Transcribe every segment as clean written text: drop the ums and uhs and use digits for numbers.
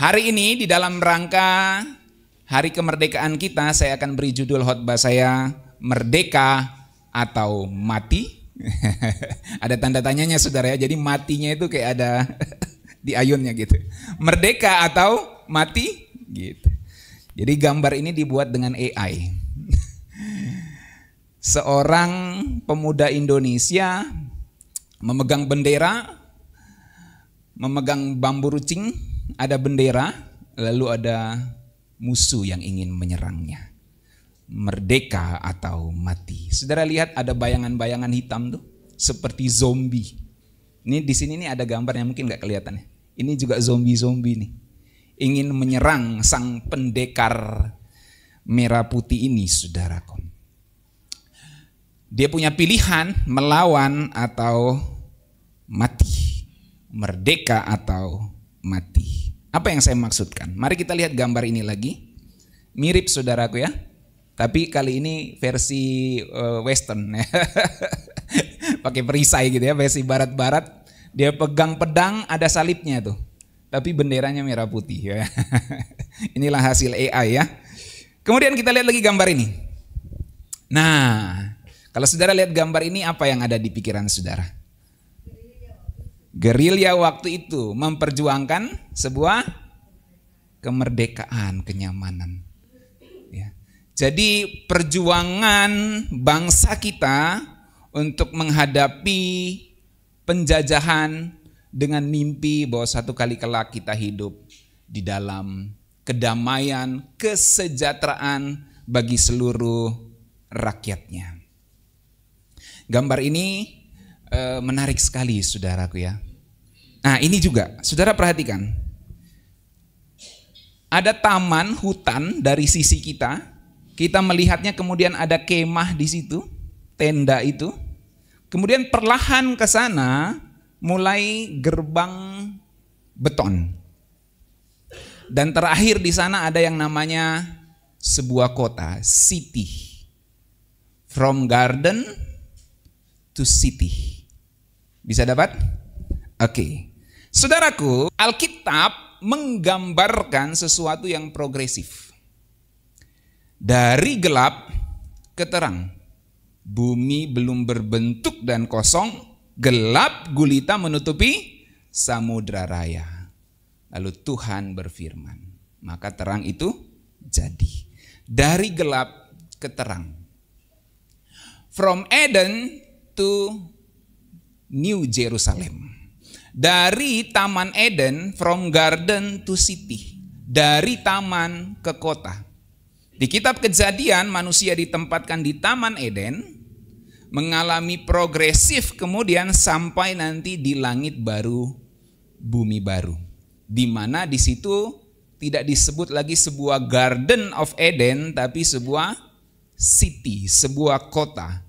Hari ini di dalam rangka hari kemerdekaan kita, saya akan beri judul khotbah saya, Merdeka atau Mati. Ada tanda tanyanya saudara ya, jadi matinya itu kayak ada di ayunnya gitu. Merdeka atau mati gitu. Jadi gambar ini dibuat dengan AI. Seorang pemuda Indonesia memegang bendera, memegang bambu runcing, ada bendera, lalu ada musuh yang ingin menyerangnya. Merdeka atau mati. Saudara lihat ada bayangan-bayangan hitam tuh, seperti zombie. Ini di sini nih ada gambarnya, mungkin nggak kelihatan ya. Ini juga zombie-zombie nih, ingin menyerang sang pendekar merah putih ini, saudaraku. Dia punya pilihan melawan atau mati, merdeka atau mati. Apa yang saya maksudkan? Mari kita lihat gambar ini lagi. Mirip saudaraku ya, tapi kali ini versi western ya. Pakai perisai gitu ya, versi barat-barat. Dia pegang pedang, ada salibnya tuh, tapi benderanya merah putih ya. Inilah hasil AI ya. Kemudian kita lihat lagi gambar ini. Nah, kalau saudara lihat gambar ini, apa yang ada di pikiran saudara? Gerilya waktu itu memperjuangkan sebuah kemerdekaan, kenyamanan. Ya. Jadi perjuangan bangsa kita untuk menghadapi penjajahan dengan mimpi bahwa satu kali kelak kita hidup di dalam kedamaian, kesejahteraan bagi seluruh rakyatnya. Gambar ini menarik sekali saudaraku ya. Nah ini juga, saudara perhatikan. Ada taman, hutan dari sisi kita. Kita melihatnya, kemudian ada kemah di situ, tenda itu. Kemudian perlahan ke sana mulai gerbang beton. Dan terakhir di sana ada yang namanya sebuah kota, city. From garden to city. Bisa dapat? Oke. Saudaraku, Alkitab menggambarkan sesuatu yang progresif. Dari gelap ke terang. Bumi belum berbentuk dan kosong, gelap gulita menutupi samudra raya. Lalu Tuhan berfirman, maka terang itu jadi. Dari gelap ke terang. From Eden to New Jerusalem. Dari Taman Eden, from garden to city. Dari taman ke kota. Di kitab Kejadian, manusia ditempatkan di Taman Eden, mengalami progresif, kemudian sampai nanti di langit baru, bumi baru. Di mana di situ tidak disebut lagi sebuah Garden of Eden, tapi sebuah city, sebuah kota.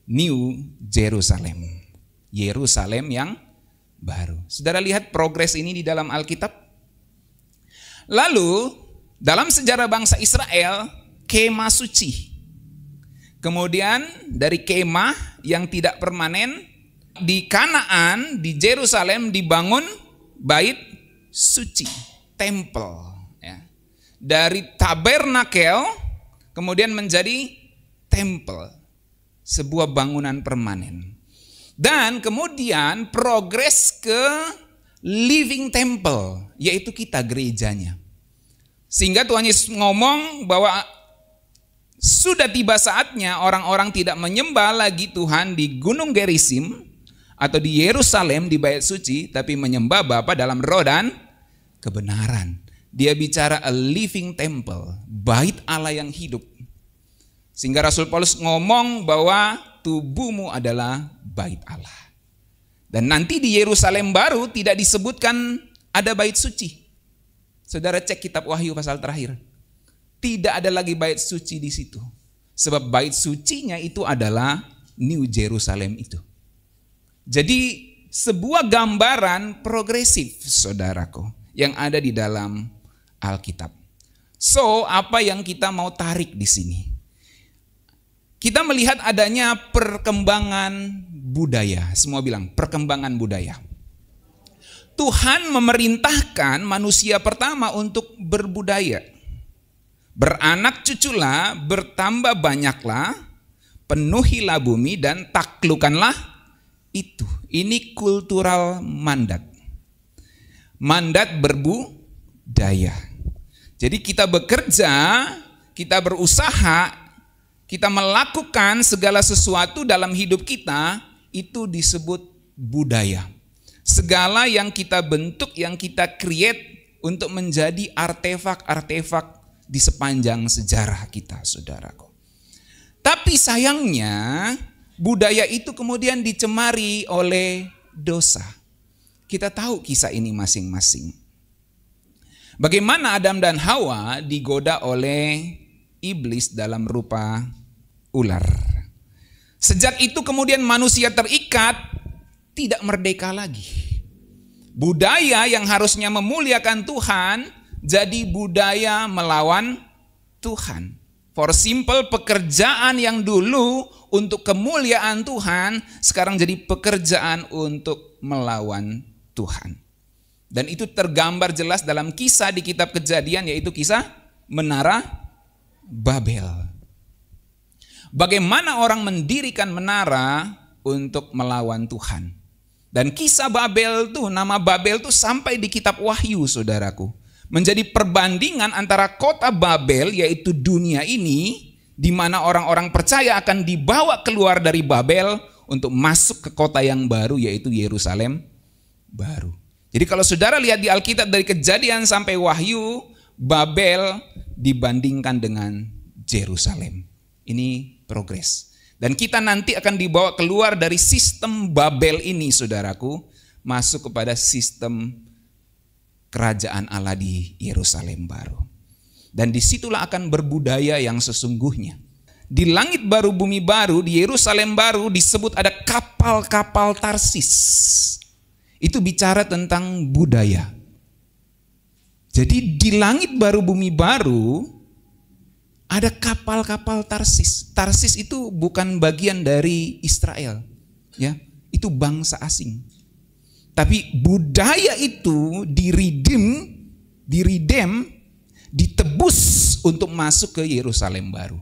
New Jerusalem. Yerusalem yang baru. Saudara lihat progres ini di dalam Alkitab. Lalu dalam sejarah bangsa Israel, kemah suci. Kemudian dari kemah yang tidak permanen, di Kanaan, di Yerusalem dibangun bait suci, temple. Ya. Dari tabernakel kemudian menjadi temple, sebuah bangunan permanen. Dan kemudian progres ke living temple, yaitu kita gerejanya. Sehingga Tuhan Yesus ngomong bahwa sudah tiba saatnya orang-orang tidak menyembah lagi Tuhan di Gunung Gerizim atau di Yerusalem di bait suci, tapi menyembah Bapa dalam roh dan kebenaran. Dia bicara a living temple, bait Allah yang hidup. Sehingga Rasul Paulus ngomong bahwa tubuhmu adalah bait Allah. Dan nanti di Yerusalem baru tidak disebutkan ada bait suci. Saudara cek kitab Wahyu pasal terakhir. Tidak ada lagi bait suci di situ. Sebab bait sucinya itu adalah New Jerusalem itu. Jadi sebuah gambaran progresif saudaraku yang ada di dalam Alkitab. So, apa yang kita mau tarik di sini? Kita melihat adanya perkembangan budaya. Semua bilang perkembangan budaya. Tuhan memerintahkan manusia pertama untuk berbudaya. Beranak cuculah, bertambah banyaklah, penuhilah bumi dan taklukkanlah itu. Ini kultural mandat. Mandat berbudaya. Jadi kita bekerja, kita berusaha, kita melakukan segala sesuatu dalam hidup kita, itu disebut budaya. Segala yang kita bentuk, yang kita create untuk menjadi artefak-artefak di sepanjang sejarah kita, saudaraku. Tapi sayangnya budaya itu kemudian dicemari oleh dosa. Kita tahu kisah ini masing-masing. Bagaimana Adam dan Hawa digoda oleh iblis dalam rupa ular. Sejak itu kemudian manusia terikat, tidak merdeka lagi. Budaya yang harusnya memuliakan Tuhan jadi budaya melawan Tuhan. For simple, pekerjaan yang dulu untuk kemuliaan Tuhan sekarang jadi pekerjaan untuk melawan Tuhan. Dan itu tergambar jelas dalam kisah di kitab Kejadian, yaitu kisah Menara Babel. Bagaimana orang mendirikan menara untuk melawan Tuhan. Dan kisah Babel tuh, nama Babel tuh sampai di kitab Wahyu, saudaraku. Menjadi perbandingan antara kota Babel, yaitu dunia ini, di mana orang-orang percaya akan dibawa keluar dari Babel untuk masuk ke kota yang baru, yaitu Yerusalem baru. Jadi kalau saudara lihat di Alkitab dari Kejadian sampai Wahyu, Babel dibandingkan dengan Yerusalem. Ini progres. Dan kita nanti akan dibawa keluar dari sistem Babel ini, saudaraku, masuk kepada sistem kerajaan Allah di Yerusalem baru. Dan disitulah akan berbudaya yang sesungguhnya. Di langit baru, bumi baru, di Yerusalem baru disebut ada kapal-kapal Tarsis. Itu bicara tentang budaya. Jadi di langit baru, bumi baru ada kapal-kapal Tarsis. Tarsis itu bukan bagian dari Israel, ya. Itu bangsa asing. Tapi budaya itu diredeem, ditebus untuk masuk ke Yerusalem baru.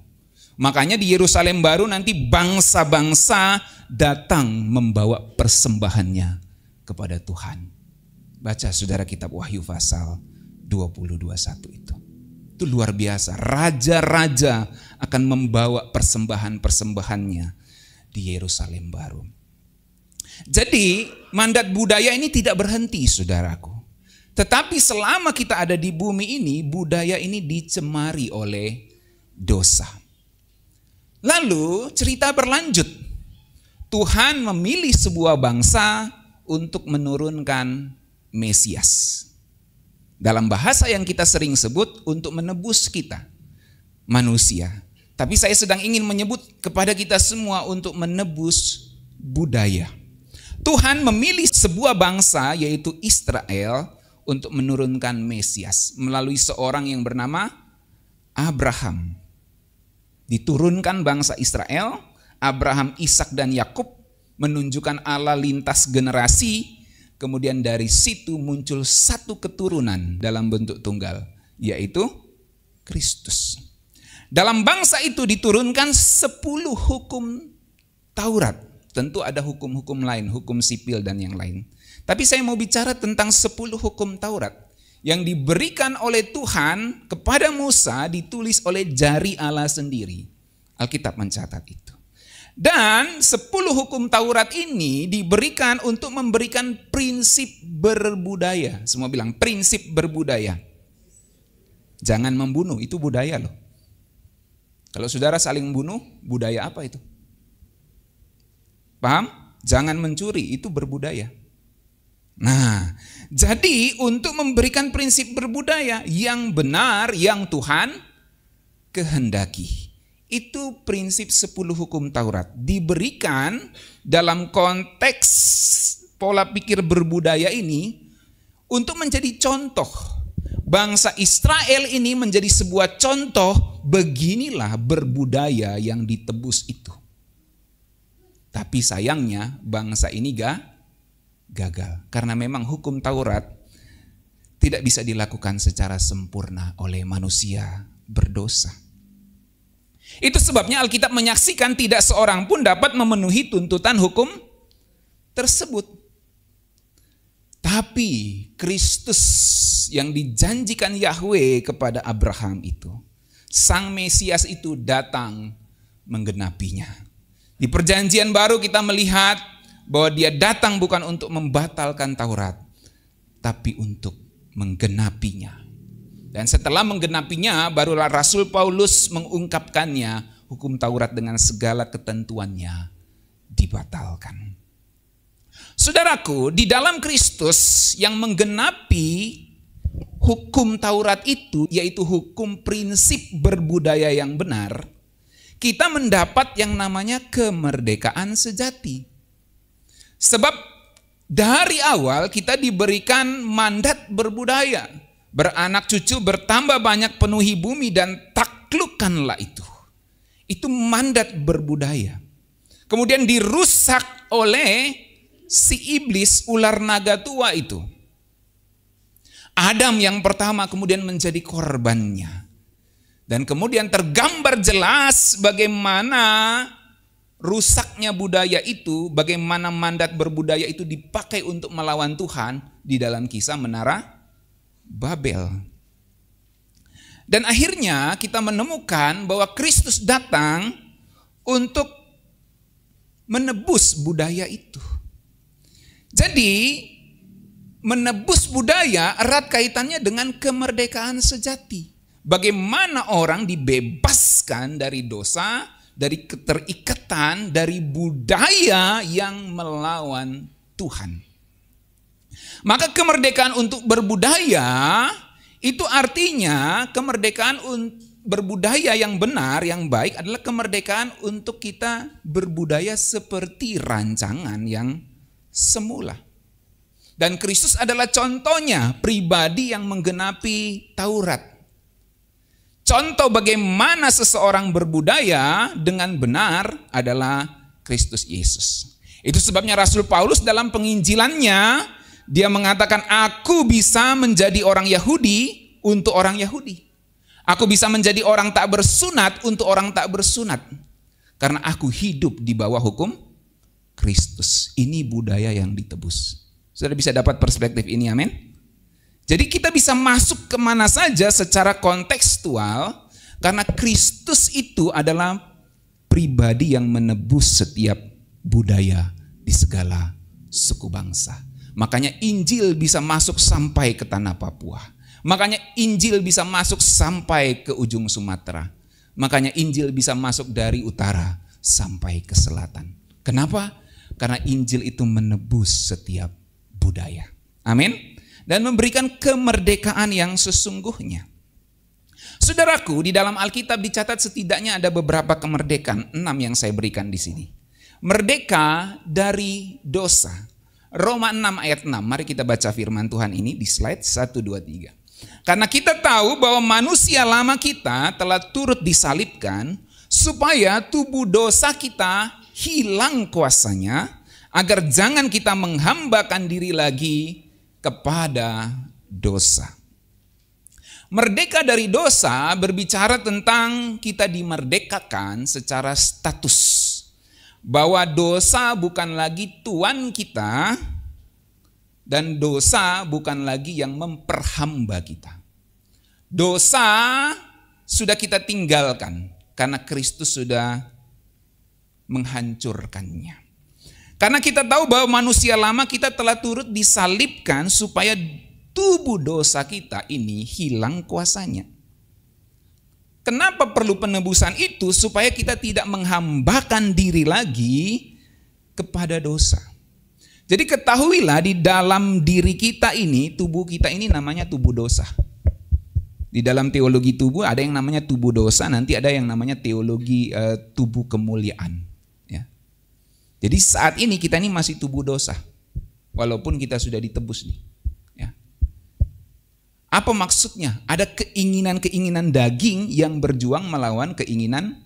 Makanya di Yerusalem baru nanti bangsa-bangsa datang membawa persembahannya kepada Tuhan. Baca saudara kitab Wahyu pasal 20:21 itu. Itu luar biasa. Raja-raja akan membawa persembahan-persembahannya di Yerusalem baru. Jadi mandat budaya ini tidak berhenti, saudaraku. Tetapi selama kita ada di bumi ini, budaya ini dicemari oleh dosa. Lalu cerita berlanjut. Tuhan memilih sebuah bangsa untuk menurunkan Mesias. Dalam bahasa yang kita sering sebut, untuk menebus kita, manusia. Tapi saya sedang ingin menyebut kepada kita semua untuk menebus budaya. Tuhan memilih sebuah bangsa, yaitu Israel, untuk menurunkan Mesias melalui seorang yang bernama Abraham. Diturunkan bangsa Israel, Abraham, Ishak dan Yakub, menunjukkan Allah lintas generasi. Kemudian dari situ muncul satu keturunan dalam bentuk tunggal, yaitu Kristus. Dalam bangsa itu diturunkan 10 hukum Taurat. Tentu ada hukum-hukum lain, hukum sipil dan yang lain. Tapi saya mau bicara tentang 10 hukum Taurat yang diberikan oleh Tuhan kepada Musa, ditulis oleh jari Allah sendiri. Alkitab mencatat itu. Dan 10 hukum Taurat ini diberikan untuk memberikan prinsip berbudaya. Semua bilang prinsip berbudaya. Jangan membunuh, itu budaya loh. Kalau saudara saling bunuh, budaya apa itu? Paham? Jangan mencuri, itu berbudaya. Nah, jadi untuk memberikan prinsip berbudaya yang benar, yang Tuhan kehendaki. Itu prinsip 10 hukum Taurat. Diberikan dalam konteks pola pikir berbudaya ini untuk menjadi contoh. Bangsa Israel ini menjadi sebuah contoh, beginilah berbudaya yang ditebus itu. Tapi sayangnya bangsa ini gagal. Karena memang hukum Taurat tidak bisa dilakukan secara sempurna oleh manusia berdosa. Itu sebabnya Alkitab menyaksikan tidak seorang pun dapat memenuhi tuntutan hukum tersebut. Tapi Kristus yang dijanjikan Yahweh kepada Abraham itu, Sang Mesias itu datang menggenapinya. Di Perjanjian Baru kita melihat bahwa dia datang bukan untuk membatalkan Taurat, tapi untuk menggenapinya. Dan setelah menggenapinya, barulah Rasul Paulus mengungkapkannya, hukum Taurat dengan segala ketentuannya dibatalkan. Saudaraku, di dalam Kristus yang menggenapi hukum Taurat itu, yaitu hukum prinsip berbudaya yang benar, kita mendapat yang namanya kemerdekaan sejati. Sebab dari awal kita diberikan mandat berbudaya. Beranak cucu, bertambah banyak, penuhi bumi dan taklukkanlah itu. Itu mandat berbudaya. Kemudian dirusak oleh si iblis, ular naga tua itu. Adam yang pertama kemudian menjadi korbannya. Dan kemudian tergambar jelas bagaimana rusaknya budaya itu, bagaimana mandat berbudaya itu dipakai untuk melawan Tuhan di dalam kisah Menara Babel. Dan akhirnya kita menemukan bahwa Kristus datang untuk menebus budaya itu. Jadi menebus budaya erat kaitannya dengan kemerdekaan sejati. Bagaimana orang dibebaskan dari dosa, dari keterikatan, dari budaya yang melawan Tuhan. Maka kemerdekaan untuk berbudaya itu artinya kemerdekaan berbudaya yang benar, yang baik adalah kemerdekaan untuk kita berbudaya seperti rancangan yang semula. Dan Kristus adalah contohnya, pribadi yang menggenapi Taurat. Contoh bagaimana seseorang berbudaya dengan benar adalah Kristus Yesus. Itu sebabnya Rasul Paulus dalam penginjilannya, dia mengatakan, aku bisa menjadi orang Yahudi untuk orang Yahudi. Aku bisa menjadi orang tak bersunat untuk orang tak bersunat. Karena aku hidup di bawah hukum Kristus. Ini budaya yang ditebus. Sudah bisa dapat perspektif ini, amin? Jadi kita bisa masuk kemana saja secara kontekstual. Karena Kristus itu adalah pribadi yang menebus setiap budaya di segala suku bangsa. Makanya Injil bisa masuk sampai ke tanah Papua. Makanya Injil bisa masuk sampai ke ujung Sumatera. Makanya Injil bisa masuk dari utara sampai ke selatan. Kenapa? Karena Injil itu menebus setiap budaya. Amin. Dan memberikan kemerdekaan yang sesungguhnya. Saudaraku, di dalam Alkitab dicatat setidaknya ada beberapa kemerdekaan, 6 yang saya berikan di sini. Merdeka dari dosa. Roma 6 ayat 6, mari kita baca firman Tuhan ini di slide 1, 2, 3. Karena kita tahu bahwa manusia lama kita telah turut disalibkan supaya tubuh dosa kita hilang kuasanya, agar jangan kita menghambakan diri lagi kepada dosa. Merdeka dari dosa berbicara tentang kita dimerdekakan secara status. Bahwa dosa bukan lagi tuan kita dan dosa bukan lagi yang memperhamba kita. Dosa sudah kita tinggalkan karena Kristus sudah menghancurkannya. Karena kita tahu bahwa manusia lama kita telah turut disalibkan supaya tubuh dosa kita ini hilang kuasanya. Kenapa perlu penebusan itu? Supaya kita tidak menghambakan diri lagi kepada dosa. Jadi ketahuilah di dalam diri kita ini, tubuh kita ini namanya tubuh dosa. Di dalam teologi tubuh ada yang namanya tubuh dosa, nanti ada yang namanya teologi tubuh kemuliaan. Ya. Jadi saat ini kita ini masih tubuh dosa, walaupun kita sudah ditebus nih. Apa maksudnya? Ada keinginan-keinginan daging yang berjuang melawan keinginan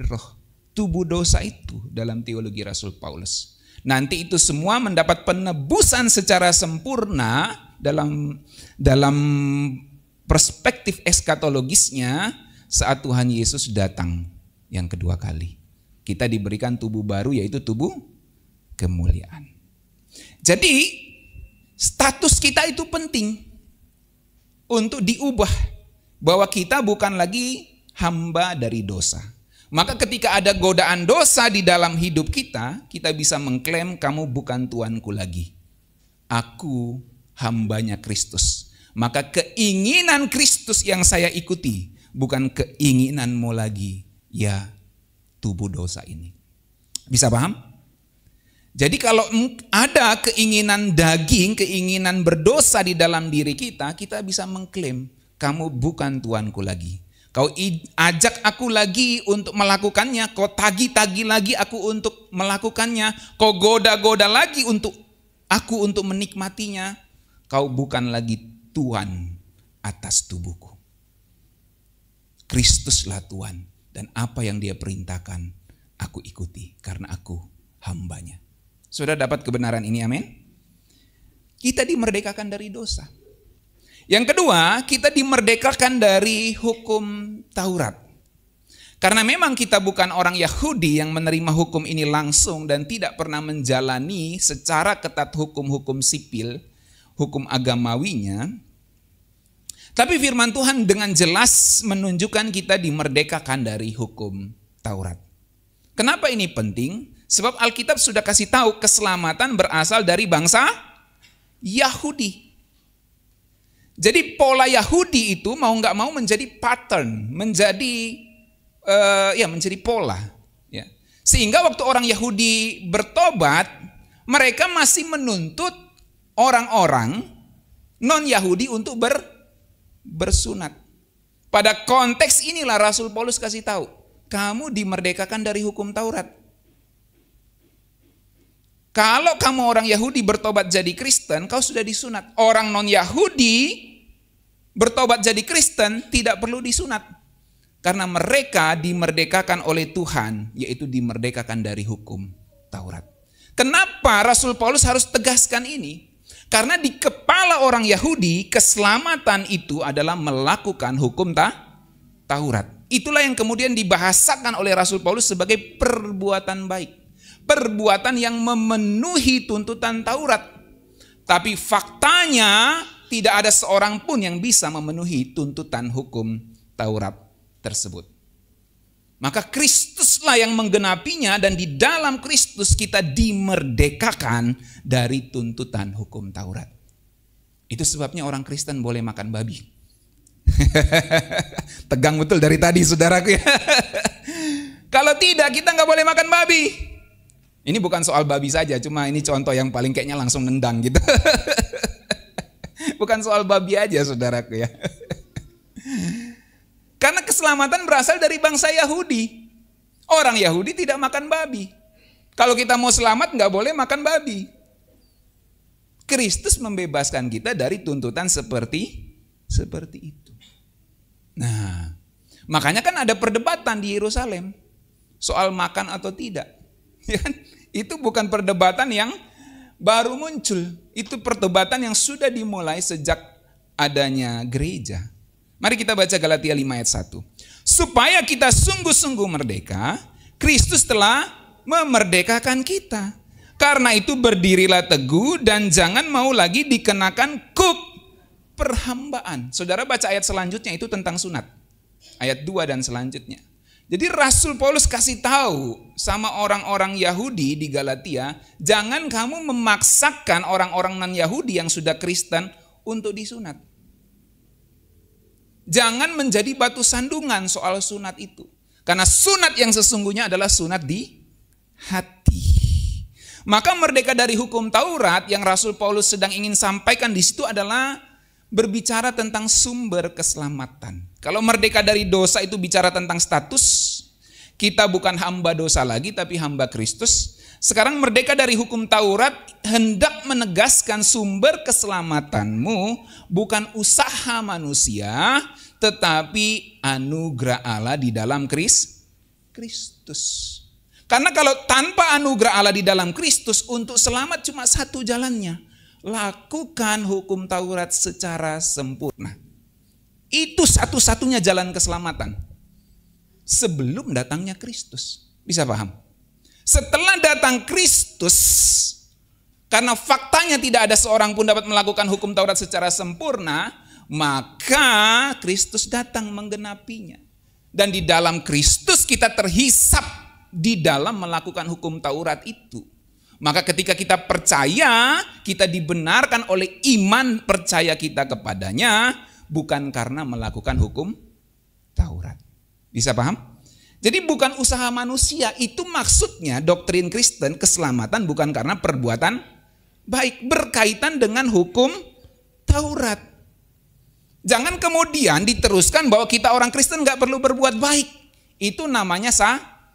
roh. Tubuh dosa itu dalam teologi Rasul Paulus. Nanti itu semua mendapat penebusan secara sempurna dalam perspektif eskatologisnya saat Tuhan Yesus datang yang kedua kali. Kita diberikan tubuh baru, yaitu tubuh kemuliaan. Jadi status kita itu penting untuk diubah, bahwa kita bukan lagi hamba dari dosa. Maka ketika ada godaan dosa di dalam hidup kita, kita bisa mengklaim, kamu bukan Tuanku lagi. Aku hambanya Kristus. Maka keinginan Kristus yang saya ikuti, bukan keinginanmu lagi, ya tubuh dosa ini. Bisa paham? Jadi kalau ada keinginan daging, keinginan berdosa di dalam diri kita, kita bisa mengklaim, kamu bukan Tuanku lagi. Kau ajak aku lagi untuk melakukannya, kau tagih-tagih lagi aku untuk melakukannya, kau goda-goda lagi untuk aku untuk menikmatinya. Kau bukan lagi Tuhan atas tubuhku. Kristuslah Tuhan, dan apa yang Dia perintahkan aku ikuti karena aku hambanya. Sudah dapat kebenaran ini, amin? Kita dimerdekakan dari dosa. Yang kedua, kita dimerdekakan dari hukum Taurat. Karena memang kita bukan orang Yahudi yang menerima hukum ini langsung dan tidak pernah menjalani secara ketat hukum-hukum sipil, hukum agamawinya. Tapi firman Tuhan dengan jelas menunjukkan kita dimerdekakan dari hukum Taurat. Kenapa ini penting? Sebab Alkitab sudah kasih tahu keselamatan berasal dari bangsa Yahudi. Jadi pola Yahudi itu mau nggak mau menjadi pattern, menjadi pola. Ya. Sehingga waktu orang Yahudi bertobat, mereka masih menuntut orang-orang non-Yahudi untuk bersunat. Pada konteks inilah Rasul Paulus kasih tahu, kamu dimerdekakan dari hukum Taurat. Kalau kamu orang Yahudi bertobat jadi Kristen, kau sudah disunat. Orang non-Yahudi bertobat jadi Kristen tidak perlu disunat. Karena mereka dimerdekakan oleh Tuhan, yaitu dimerdekakan dari hukum Taurat. Kenapa Rasul Paulus harus tegaskan ini? Karena di kepala orang Yahudi, keselamatan itu adalah melakukan hukum Taurat. Itulah yang kemudian dibahasakan oleh Rasul Paulus sebagai perbuatan baik. Perbuatan yang memenuhi tuntutan Taurat. Tapi faktanya tidak ada seorang pun yang bisa memenuhi tuntutan hukum Taurat tersebut. Maka Kristuslah yang menggenapinya, dan di dalam Kristus kita dimerdekakan dari tuntutan hukum Taurat. Itu sebabnya orang Kristen boleh makan babi. Tegang betul dari tadi saudaraku ya. Kalau tidak, kita nggak boleh makan babi. Ini bukan soal babi saja, cuma ini contoh yang paling kayaknya langsung nendang gitu. Bukan soal babi aja saudaraku ya. Karena keselamatan berasal dari bangsa Yahudi. Orang Yahudi tidak makan babi. Kalau kita mau selamat nggak boleh makan babi. Kristus membebaskan kita dari tuntutan seperti itu. Nah, makanya kan ada perdebatan di Yerusalem soal makan atau tidak. Ya kan? Itu bukan perdebatan yang baru muncul. Itu perdebatan yang sudah dimulai sejak adanya gereja. Mari kita baca Galatia 5 ayat 1. Supaya kita sungguh-sungguh merdeka, Kristus telah memerdekakan kita. Karena itu berdirilah teguh dan jangan mau lagi dikenakan kuk perhambaan. Saudara baca ayat selanjutnya, itu tentang sunat. Ayat 2 dan selanjutnya. Jadi Rasul Paulus kasih tahu sama orang-orang Yahudi di Galatia, jangan kamu memaksakan orang-orang non-Yahudi yang sudah Kristen untuk disunat. Jangan menjadi batu sandungan soal sunat itu. Karena sunat yang sesungguhnya adalah sunat di hati. Maka merdeka dari hukum Taurat yang Rasul Paulus sedang ingin sampaikan di situ adalah berbicara tentang sumber keselamatan. Kalau merdeka dari dosa itu bicara tentang status, kita bukan hamba dosa lagi tapi hamba Kristus. Sekarang merdeka dari hukum Taurat hendak menegaskan sumber keselamatanmu bukan usaha manusia, tetapi anugerah Allah di dalam Kristus. Karena kalau tanpa anugerah Allah di dalam Kristus, untuk selamat cuma satu jalannya. Lakukan hukum Taurat secara sempurna. Itu satu-satunya jalan keselamatan. Sebelum datangnya Kristus. Bisa paham? Setelah datang Kristus, karena faktanya tidak ada seorang pun dapat melakukan hukum Taurat secara sempurna, maka Kristus datang menggenapinya. Dan di dalam Kristus kita terhisap di dalam melakukan hukum Taurat itu. Maka ketika kita percaya, kita dibenarkan oleh iman percaya kita kepadanya, bukan karena melakukan hukum Taurat. Bisa paham? Jadi bukan usaha manusia, itu maksudnya doktrin Kristen, keselamatan bukan karena perbuatan baik, berkaitan dengan hukum Taurat. Jangan kemudian diteruskan bahwa kita orang Kristen gak perlu berbuat baik. Itu namanya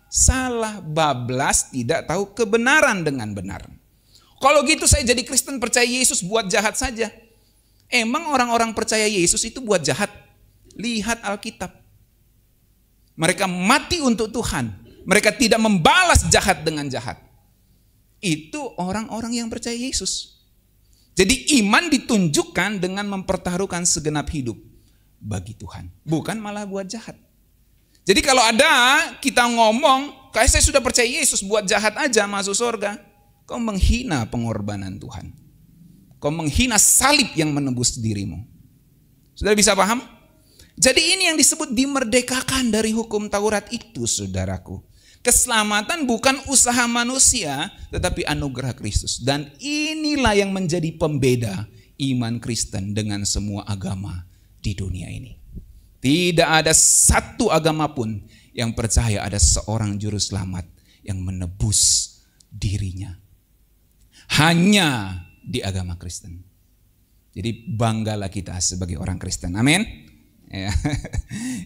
salah bablas, tidak tahu kebenaran dengan benar. Kalau gitu saya jadi Kristen percaya Yesus buat jahat saja. Emang orang-orang percaya Yesus itu buat jahat? Lihat Alkitab. Mereka mati untuk Tuhan. Mereka tidak membalas jahat dengan jahat. Itu orang-orang yang percaya Yesus. Jadi iman ditunjukkan dengan mempertaruhkan segenap hidup bagi Tuhan. Bukan malah buat jahat. Jadi kalau ada kita ngomong, kayak saya sudah percaya Yesus buat jahat aja masuk surga. Kau menghina pengorbanan Tuhan. Kau menghina salib yang menebus dirimu. Sudah bisa paham? Jadi ini yang disebut dimerdekakan dari hukum Taurat itu, saudaraku. Keselamatan bukan usaha manusia, tetapi anugerah Kristus. Dan inilah yang menjadi pembeda iman Kristen dengan semua agama di dunia ini. Tidak ada satu agama pun yang percaya ada seorang juru selamat yang menebus dirinya. Hanya di agama Kristen. Jadi banggalah kita sebagai orang Kristen. Amin.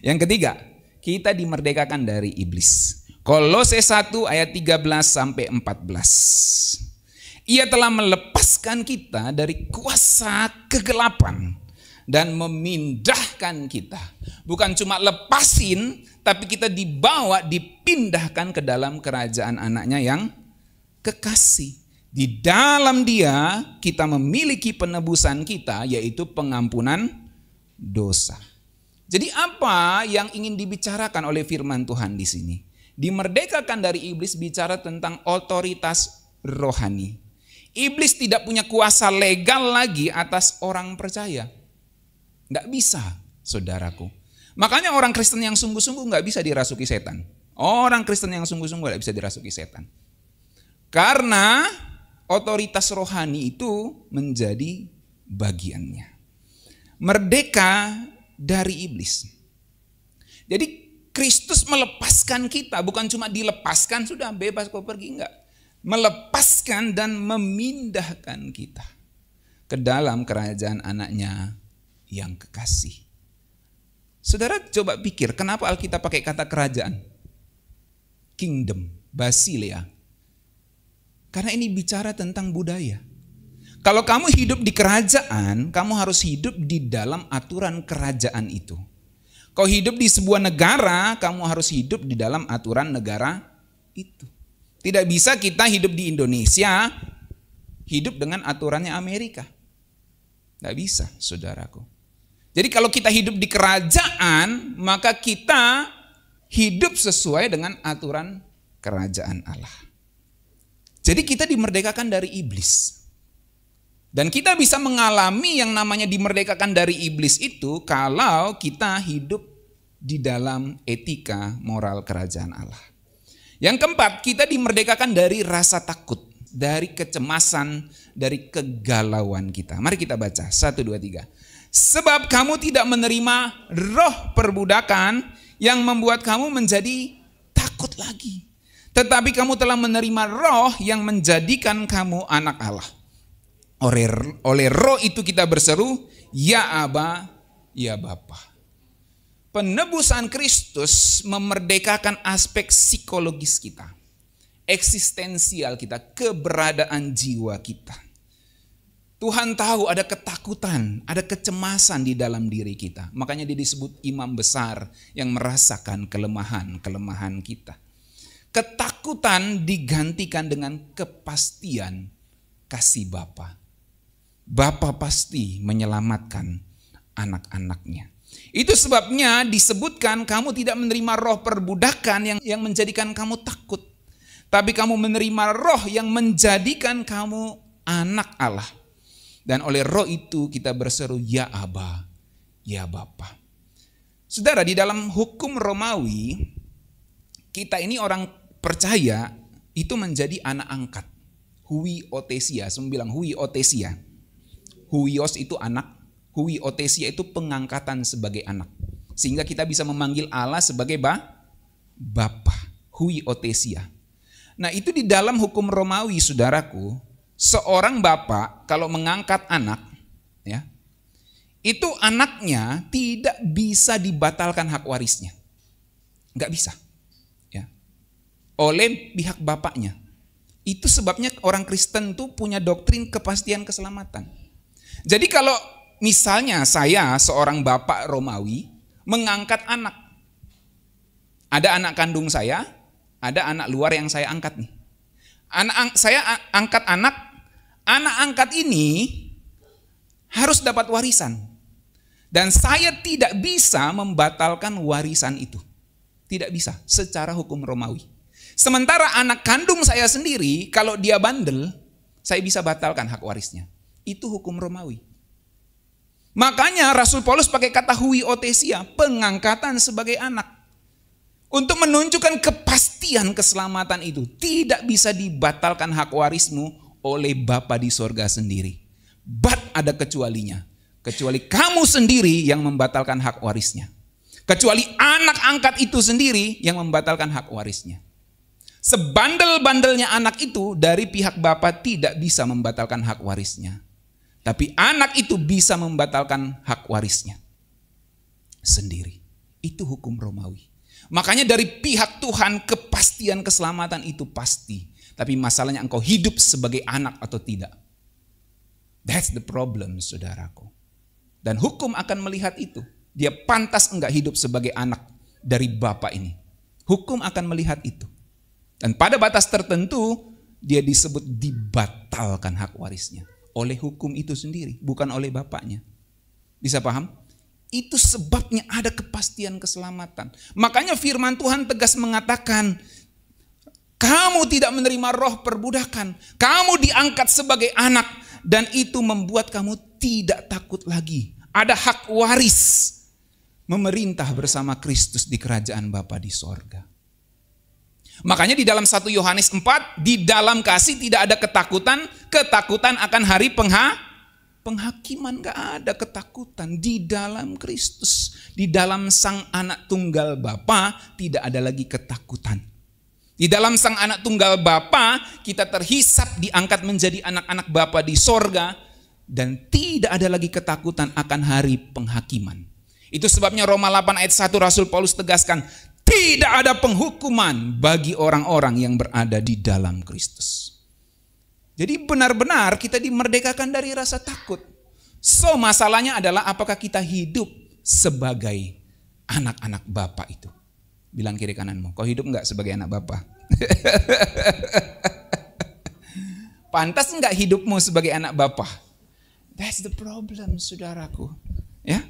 Yang ketiga, kita dimerdekakan dari iblis. Kolose 1 ayat 13 sampai 14. Ia telah melepaskan kita dari kuasa kegelapan dan memindahkan kita. Bukan cuma lepasin, tapi kita dibawa, dipindahkan ke dalam kerajaan anaknya yang kekasih. Di dalam dia kita memiliki penebusan kita, yaitu pengampunan dosa. Jadi apa yang ingin dibicarakan oleh firman Tuhan di sini? Dimerdekakan dari iblis bicara tentang otoritas rohani. Iblis tidak punya kuasa legal lagi atas orang percaya. Nggak bisa, saudaraku. Makanya orang Kristen yang sungguh-sungguh nggak bisa dirasuki setan. Orang Kristen yang sungguh-sungguh nggak bisa dirasuki setan. Karena otoritas rohani itu menjadi bagiannya. Merdeka dari iblis. Jadi Kristus melepaskan kita, bukan cuma dilepaskan sudah bebas kau pergi, enggak. Melepaskan dan memindahkan kita ke dalam kerajaan anaknya yang kekasih. Saudara coba pikir, kenapa Alkitab pakai kata kerajaan? Kingdom, basileia. Karena ini bicara tentang budaya. Kalau kamu hidup di kerajaan, kamu harus hidup di dalam aturan kerajaan itu. Kau hidup di sebuah negara, kamu harus hidup di dalam aturan negara itu. Tidak bisa kita hidup di Indonesia, hidup dengan aturannya Amerika. Tidak bisa, saudaraku. Jadi kalau kita hidup di kerajaan, maka kita hidup sesuai dengan aturan kerajaan Allah. Jadi kita dimerdekakan dari iblis. Dan kita bisa mengalami yang namanya dimerdekakan dari iblis itu kalau kita hidup di dalam etika moral kerajaan Allah. Yang keempat, kita dimerdekakan dari rasa takut, dari kecemasan, dari kegalauan kita. Mari kita baca, 1, 2, 3. Sebab kamu tidak menerima roh perbudakan yang membuat kamu menjadi takut lagi. Tetapi kamu telah menerima roh yang menjadikan kamu anak Allah. Oleh roh itu kita berseru, ya Aba, ya Bapa. Penebusan Kristus memerdekakan aspek psikologis kita, eksistensial kita, keberadaan jiwa kita. Tuhan tahu ada ketakutan, ada kecemasan di dalam diri kita. Makanya dia disebut imam besar yang merasakan kelemahan-kelemahan kita. ketakutan digantikan dengan kepastian kasih Bapa. Bapa pasti menyelamatkan anak-anaknya. Itu sebabnya disebutkan kamu tidak menerima roh perbudakan yang menjadikan kamu takut. Tapi kamu menerima roh yang menjadikan kamu anak Allah. Dan oleh roh itu kita berseru, ya Aba, ya Bapa. Saudara, di dalam hukum Romawi, kita ini orang percaya itu menjadi anak angkat. Huiothesia, saya bilang huiothesia. Huios itu anak, huiothesia itu pengangkatan sebagai anak. Sehingga kita bisa memanggil Allah sebagai Bapa, huiothesia. Nah, itu di dalam hukum Romawi, saudaraku, seorang bapak kalau mengangkat anak, ya, itu anaknya tidak bisa dibatalkan hak warisnya. Nggak bisa. Ya. Oleh pihak bapaknya. Itu sebabnya orang Kristen tuh punya doktrin kepastian keselamatan. Jadi kalau misalnya saya seorang bapak Romawi mengangkat anak. Ada anak kandung saya, ada anak luar yang saya angkat nih. Saya angkat anak angkat ini harus dapat warisan. Dan saya tidak bisa membatalkan warisan itu. Tidak bisa secara hukum Romawi. Sementara anak kandung saya sendiri, kalau dia bandel, saya bisa batalkan hak warisnya. Itu hukum Romawi. Makanya Rasul Paulus pakai kata huiothesia, pengangkatan sebagai anak. Untuk menunjukkan kepastian keselamatan itu. Tidak bisa dibatalkan hak warismu oleh Bapa di sorga sendiri. But ada kecualinya. Kecuali kamu sendiri yang membatalkan hak warisnya. Kecuali anak angkat itu sendiri yang membatalkan hak warisnya. Sebandel-bandelnya anak itu dari pihak Bapa tidak bisa membatalkan hak warisnya. Tapi anak itu bisa membatalkan hak warisnya sendiri. Itu hukum Romawi. Makanya dari pihak Tuhan kepastian keselamatan itu pasti. Tapi masalahnya engkau hidup sebagai anak atau tidak. That's the problem, saudaraku. Dan hukum akan melihat itu. Dia pantas enggak hidup sebagai anak dari Bapa ini. Hukum akan melihat itu. Dan pada batas tertentu dia disebut dibatalkan hak warisnya. Oleh hukum itu sendiri, bukan oleh bapaknya. Bisa paham? Itu sebabnya ada kepastian keselamatan. Makanya firman Tuhan tegas mengatakan, kamu tidak menerima roh perbudakan. Kamu diangkat sebagai anak. Dan itu membuat kamu tidak takut lagi. Ada hak waris memerintah bersama Kristus di kerajaan Bapa di sorga. Makanya di dalam 1 Yohanes 4, di dalam kasih tidak ada ketakutan. Ketakutan akan hari penghakiman. Gak ada ketakutan di dalam Kristus. Di dalam Sang Anak Tunggal Bapa tidak ada lagi ketakutan. Di dalam Sang Anak Tunggal Bapa kita terhisap diangkat menjadi anak-anak Bapa di sorga. Dan tidak ada lagi ketakutan akan hari penghakiman. Itu sebabnya Roma 8 ayat 1 Rasul Paulus tegaskan, tidak ada penghukuman bagi orang-orang yang berada di dalam Kristus. Jadi benar-benar kita dimerdekakan dari rasa takut. So masalahnya adalah apakah kita hidup sebagai anak-anak Bapa itu. Bilang kiri kananmu, kau hidup enggak sebagai anak Bapa? Pantas enggak hidupmu sebagai anak Bapa? That's the problem, saudaraku. Ya.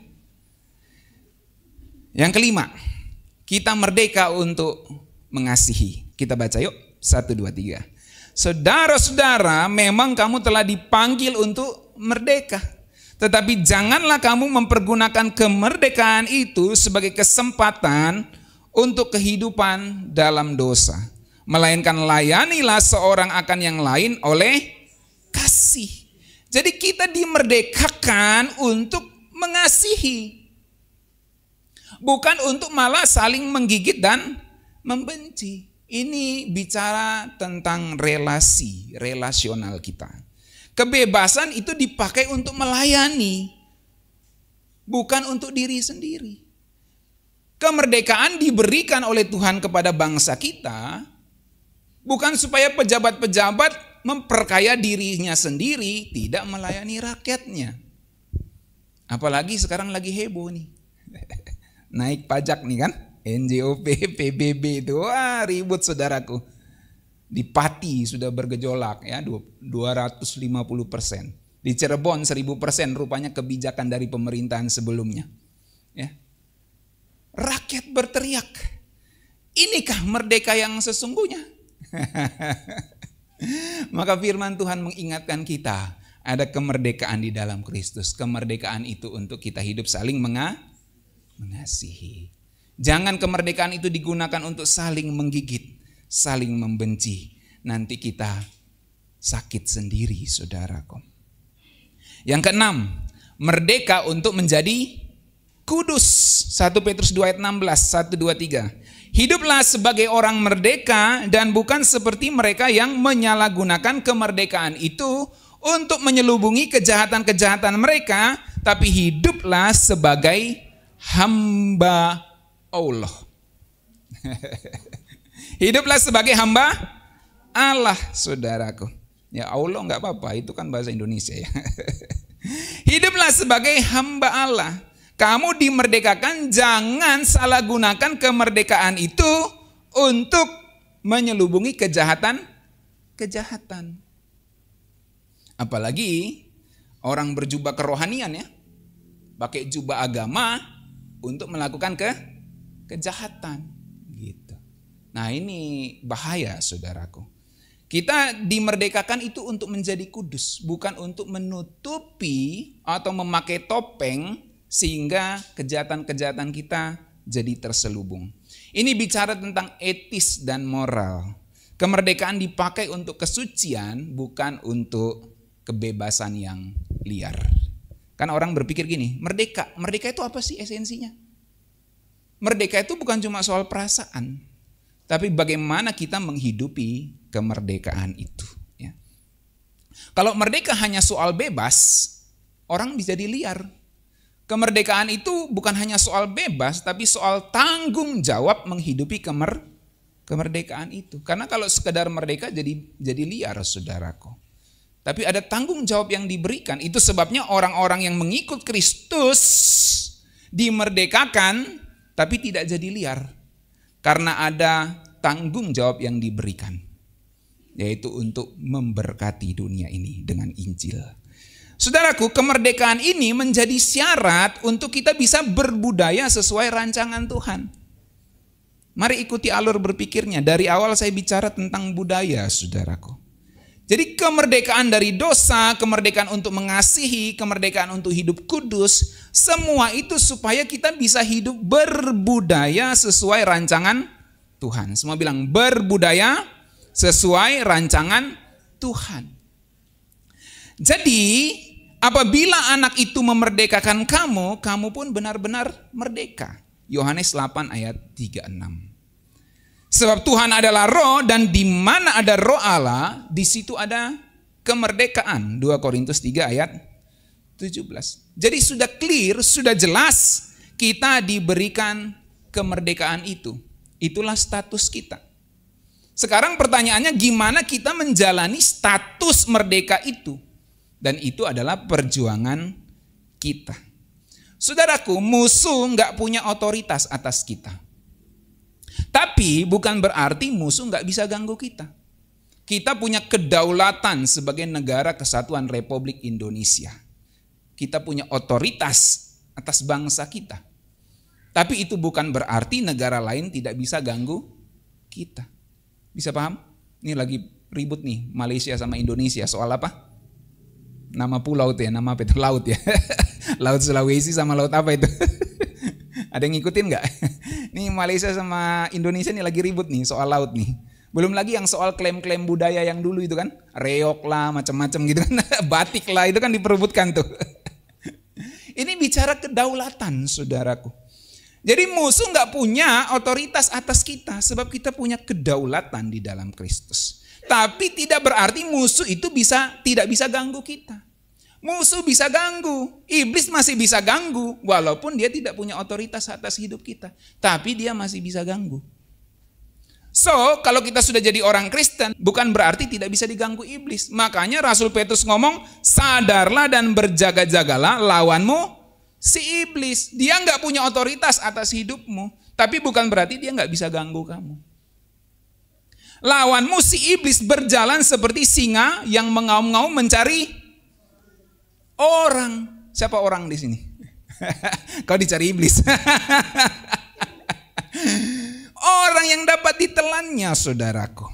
Yang kelima, kita merdeka untuk mengasihi. Kita baca yuk, 1, 2, 3. Saudara-saudara, memang kamu telah dipanggil untuk merdeka. Tetapi janganlah kamu mempergunakan kemerdekaan itu sebagai kesempatan untuk kehidupan dalam dosa. Melainkan layanilah seorang akan yang lain oleh kasih. Jadi kita dimerdekakan untuk mengasihi. Bukan untuk malah saling menggigit dan membenci. Ini bicara tentang relasional kita. Kebebasan itu dipakai untuk melayani. Bukan untuk diri sendiri. Kemerdekaan diberikan oleh Tuhan kepada bangsa kita. Bukan supaya pejabat-pejabat memperkaya dirinya sendiri, tidak melayani rakyatnya. Apalagi sekarang lagi heboh nih. Naik pajak nih kan. NJOP, PBB itu wah ribut saudaraku. Di Pati sudah bergejolak ya 250%. Di Cirebon 1000% rupanya kebijakan dari pemerintahan sebelumnya. Ya. Rakyat berteriak, inikah merdeka yang sesungguhnya? Maka firman Tuhan mengingatkan kita, ada kemerdekaan di dalam Kristus. Kemerdekaan itu untuk kita hidup saling mengasihi. Jangan kemerdekaan itu digunakan untuk saling menggigit, saling membenci. Nanti kita sakit sendiri, saudaraku. Yang keenam, merdeka untuk menjadi kudus. 1 Petrus 2 ayat 16, 1, 2, 3. Hiduplah sebagai orang merdeka dan bukan seperti mereka yang menyalahgunakan kemerdekaan itu untuk menyelubungi kejahatan-kejahatan mereka, tapi hiduplah sebagai hamba Allah. Hiduplah sebagai hamba Allah, saudaraku. Ya Allah nggak apa-apa, itu kan bahasa Indonesia ya. Hiduplah sebagai hamba Allah. Kamu dimerdekakan, jangan salah gunakan kemerdekaan itu untuk menyelubungi kejahatan. Apalagi orang berjubah kerohanian ya, pakai jubah agama untuk melakukan kejahatan gitu. Nah ini bahaya saudaraku. Kita dimerdekakan itu untuk menjadi kudus, bukan untuk menutupi atau memakai topeng sehingga kejahatan-kejahatan kita jadi terselubung. Ini bicara tentang etis dan moral. Kemerdekaan dipakai untuk kesucian, bukan untuk kebebasan yang liar. Kan orang berpikir gini, merdeka itu apa sih esensinya? Merdeka itu bukan cuma soal perasaan, tapi bagaimana kita menghidupi kemerdekaan itu. Ya. Kalau merdeka hanya soal bebas, orang bisa liar. Kemerdekaan itu bukan hanya soal bebas, tapi soal tanggung jawab menghidupi kemerdekaan itu. Karena kalau sekedar merdeka jadi liar, saudaraku. Tapi ada tanggung jawab yang diberikan. Itu sebabnya orang-orang yang mengikut Kristus dimerdekakan, tapi tidak jadi liar. Karena ada tanggung jawab yang diberikan, yaitu untuk memberkati dunia ini dengan Injil. Saudaraku, kemerdekaan ini menjadi syarat untuk kita bisa berbudaya sesuai rancangan Tuhan. Mari ikuti alur berpikirnya. Dari awal saya bicara tentang budaya, saudaraku. Jadi kemerdekaan dari dosa, kemerdekaan untuk mengasihi, kemerdekaan untuk hidup kudus, semua itu supaya kita bisa hidup berbudaya sesuai rancangan Tuhan. Semua bilang berbudaya sesuai rancangan Tuhan. Jadi apabila anak itu memerdekakan kamu, kamu pun benar-benar merdeka. Yohanes 8 ayat 36. Sebab Tuhan adalah roh dan di mana ada roh Allah, di situ ada kemerdekaan. 2 Korintus 3 ayat 17. Jadi sudah clear, sudah jelas kita diberikan kemerdekaan itu. Itulah status kita. Sekarang pertanyaannya gimana kita menjalani status merdeka itu? Dan itu adalah perjuangan kita. Saudaraku, musuh nggak punya otoritas atas kita. Tapi bukan berarti musuh nggak bisa ganggu kita. Kita punya kedaulatan sebagai negara kesatuan Republik Indonesia. Kita punya otoritas atas bangsa kita. Tapi itu bukan berarti negara lain tidak bisa ganggu kita. Bisa paham? Ini lagi ribut nih Malaysia sama Indonesia soal apa? Nama pulau itu ya, nama apa itu? Laut ya. Laut Sulawesi sama laut apa itu? Ada yang ngikutin nggak? Nih Malaysia sama Indonesia nih lagi ribut nih soal laut nih. Belum lagi yang soal klaim-klaim budaya yang dulu itu kan. Reok lah, macam-macam gitu kan. Batik lah, itu kan diperebutkan tuh. Ini bicara kedaulatan, saudaraku. Jadi musuh nggak punya otoritas atas kita sebab kita punya kedaulatan di dalam Kristus. Tapi tidak berarti musuh itu tidak bisa ganggu kita. Musuh bisa ganggu, iblis masih bisa ganggu walaupun dia tidak punya otoritas atas hidup kita. Tapi dia masih bisa ganggu. So, kalau kita sudah jadi orang Kristen bukan berarti tidak bisa diganggu iblis. Makanya Rasul Petrus ngomong, sadarlah dan berjaga-jagalah lawanmu si iblis. Dia nggak punya otoritas atas hidupmu. Tapi bukan berarti dia nggak bisa ganggu kamu. Lawanmu si iblis berjalan seperti singa yang mengaum-ngaum mencari orang. Siapa orang di sini? Kau dicari iblis. Orang yang dapat ditelannya, saudaraku.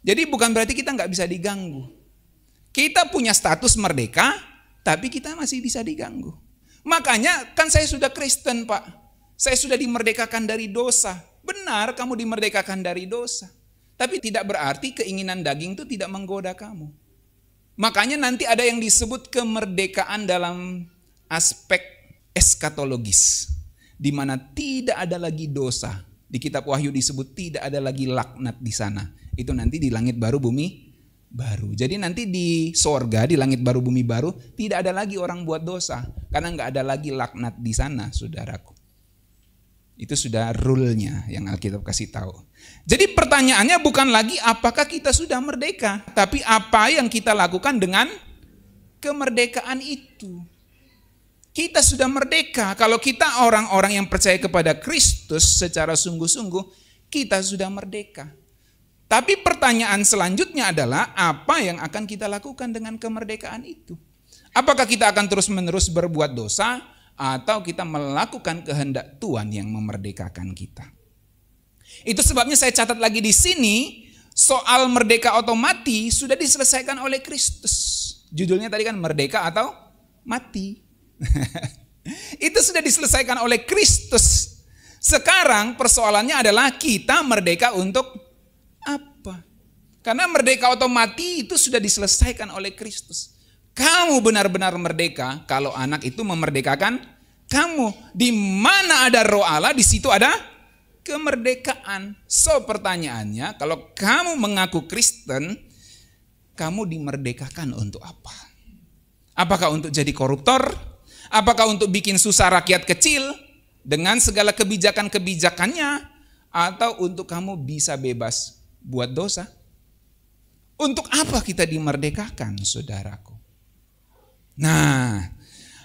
Jadi bukan berarti kita nggak bisa diganggu. Kita punya status merdeka, tapi kita masih bisa diganggu. Makanya kan saya sudah Kristen, Pak. Saya sudah dimerdekakan dari dosa. Benar, kamu dimerdekakan dari dosa. Tapi tidak berarti keinginan daging itu tidak menggoda kamu. Makanya nanti ada yang disebut kemerdekaan dalam aspek eskatologis. Di mana tidak ada lagi dosa. Di kitab Wahyu disebut tidak ada lagi laknat di sana. Itu nanti di langit baru, bumi baru. Jadi nanti di sorga, di langit baru, bumi baru, tidak ada lagi orang buat dosa. Karena nggak ada lagi laknat di sana, saudaraku. Itu sudah rule-nya yang Alkitab kasih tahu. Jadi pertanyaannya bukan lagi apakah kita sudah merdeka, tapi apa yang kita lakukan dengan kemerdekaan itu. Kita sudah merdeka. Kalau kita orang-orang yang percaya kepada Kristus secara sungguh-sungguh, kita sudah merdeka. Tapi pertanyaan selanjutnya adalah apa yang akan kita lakukan dengan kemerdekaan itu? Apakah kita akan terus-menerus berbuat dosa? Atau kita melakukan kehendak Tuhan yang memerdekakan kita. Itu sebabnya saya catat lagi di sini, soal merdeka atau mati sudah diselesaikan oleh Kristus. Judulnya tadi kan merdeka atau mati. Itu sudah diselesaikan oleh Kristus. Sekarang persoalannya adalah kita merdeka untuk apa? Karena merdeka atau mati itu sudah diselesaikan oleh Kristus. Kamu benar-benar merdeka kalau anak itu memerdekakan kamu. Di mana ada roh Allah, di situ ada kemerdekaan. So pertanyaannya, kalau kamu mengaku Kristen, kamu dimerdekakan untuk apa? Apakah untuk jadi koruptor? Apakah untuk bikin susah rakyat kecil dengan segala kebijakan-kebijakannya? Atau untuk kamu bisa bebas buat dosa? Untuk apa kita dimerdekakan, saudaraku? Nah,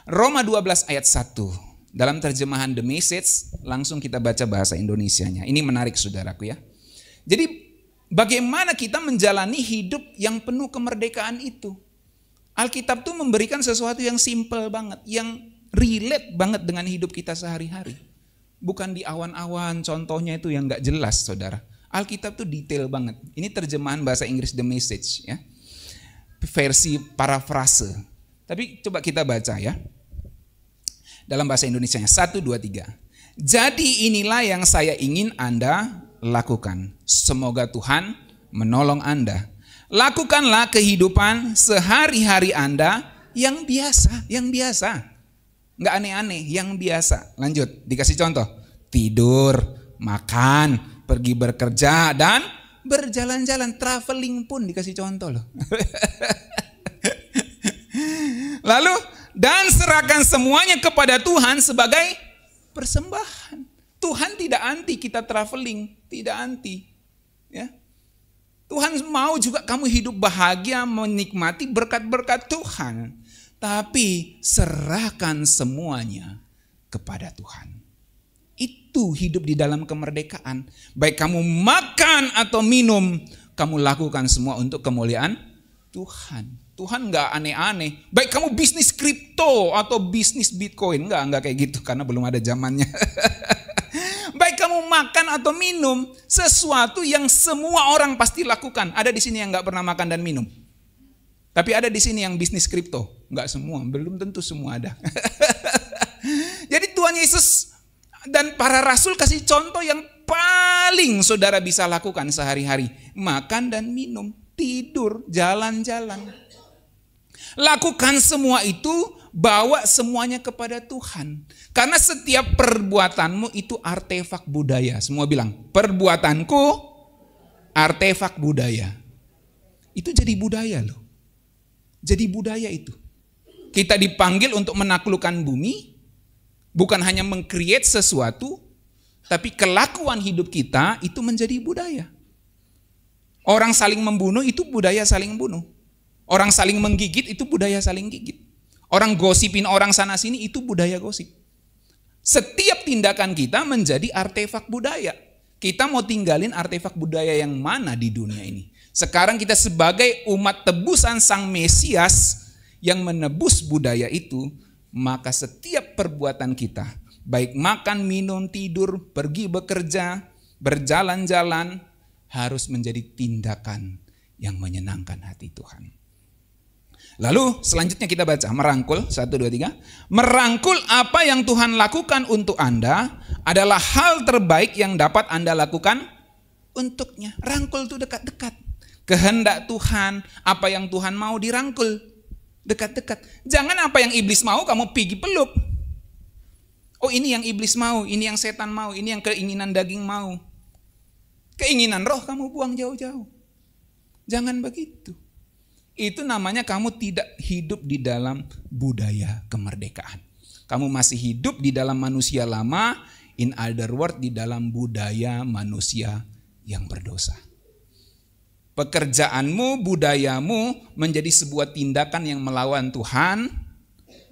Roma 12 ayat 1 dalam terjemahan The Message, langsung kita baca bahasa Indonesianya. Ini menarik, saudaraku ya. Jadi bagaimana kita menjalani hidup yang penuh kemerdekaan itu? Alkitab tuh memberikan sesuatu yang simple banget, yang relate banget dengan hidup kita sehari-hari. Bukan di awan-awan, contohnya itu yang gak jelas, saudara. Alkitab tuh detail banget. Ini terjemahan bahasa Inggris The Message ya, versi parafrase. Tapi coba kita baca ya. Dalam bahasa Indonesianya 1, 2, 3. Jadi inilah yang saya ingin Anda lakukan. Semoga Tuhan menolong Anda. Lakukanlah kehidupan sehari-hari Anda yang biasa, Nggak aneh-aneh, yang biasa. Lanjut, dikasih contoh. Tidur, makan, pergi bekerja, dan berjalan-jalan. Traveling pun dikasih contoh loh. Lalu, dan serahkan semuanya kepada Tuhan sebagai persembahan. Tuhan tidak anti kita traveling, tidak anti. Ya. Tuhan mau juga kamu hidup bahagia, menikmati berkat-berkat Tuhan. Tapi serahkan semuanya kepada Tuhan. Itu hidup di dalam kemerdekaan. Baik kamu makan atau minum, kamu lakukan semua untuk kemuliaan Tuhan. Tuhan nggak aneh-aneh. Baik kamu bisnis kripto atau bisnis Bitcoin, nggak kayak gitu karena belum ada zamannya. Baik kamu makan atau minum, sesuatu yang semua orang pasti lakukan. Ada di sini yang nggak pernah makan dan minum. Tapi ada di sini yang bisnis kripto, nggak semua, belum tentu semua ada. Jadi Tuhan Yesus dan para rasul kasih contoh yang paling saudara bisa lakukan sehari-hari, makan dan minum, tidur, jalan-jalan. Lakukan semua itu, bawa semuanya kepada Tuhan. Karena setiap perbuatanmu itu artefak budaya. Semua bilang, perbuatanku artefak budaya. Itu jadi budaya loh. Jadi budaya itu. Kita dipanggil untuk menaklukkan bumi, bukan hanya meng-create sesuatu, tapi kelakuan hidup kita itu menjadi budaya. Orang saling membunuh itu budaya saling bunuh. Orang saling menggigit itu budaya saling gigit. Orang gosipin orang sana sini itu budaya gosip. Setiap tindakan kita menjadi artefak budaya. Kita mau tinggalin artefak budaya yang mana di dunia ini? Sekarang kita sebagai umat tebusan Sang Mesias yang menebus budaya itu, maka setiap perbuatan kita, baik makan, minum, tidur, pergi bekerja, berjalan-jalan, harus menjadi tindakan yang menyenangkan hati Tuhan. Lalu selanjutnya kita baca merangkul 1, 2, 3. Merangkul apa yang Tuhan lakukan untuk Anda adalah hal terbaik yang dapat Anda lakukan untuknya. Rangkul itu dekat-dekat. Kehendak Tuhan, apa yang Tuhan mau dirangkul dekat-dekat. Jangan apa yang iblis mau kamu pergi peluk. Oh, ini yang iblis mau, ini yang setan mau, ini yang keinginan daging mau. Keinginan roh kamu buang jauh-jauh. Jangan begitu. Itu namanya kamu tidak hidup di dalam budaya kemerdekaan. Kamu masih hidup di dalam manusia lama, in other word di dalam budaya manusia yang berdosa. Pekerjaanmu, budayamu menjadi sebuah tindakan yang melawan Tuhan,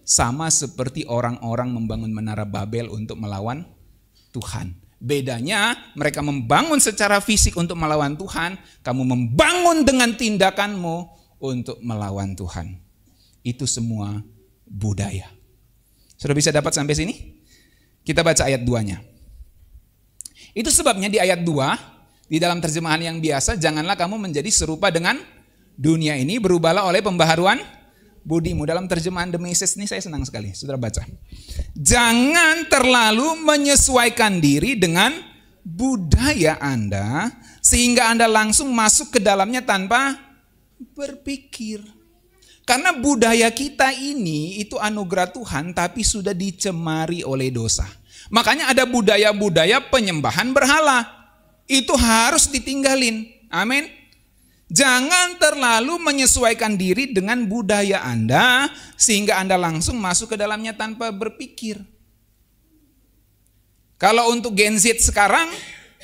sama seperti orang-orang membangun menara Babel untuk melawan Tuhan. Bedanya mereka membangun secara fisik untuk melawan Tuhan, kamu membangun dengan tindakanmu untuk melawan Tuhan. Itu semua budaya. Sudah bisa dapat sampai sini? Kita baca ayat 2-nya. Itu sebabnya di ayat 2, di dalam terjemahan yang biasa, janganlah kamu menjadi serupa dengan dunia ini, berubahlah oleh pembaharuan budimu. Dalam terjemahan The Message ini saya senang sekali. Saudara baca. Jangan terlalu menyesuaikan diri dengan budaya Anda, sehingga Anda langsung masuk ke dalamnya tanpa berpikir. Karena budaya kita ini itu anugerah Tuhan tapi sudah dicemari oleh dosa. Makanya ada budaya-budaya penyembahan berhala. Itu harus ditinggalin. Amin. Jangan terlalu menyesuaikan diri dengan budaya Anda sehingga Anda langsung masuk ke dalamnya tanpa berpikir. Kalau untuk Gen Z sekarang,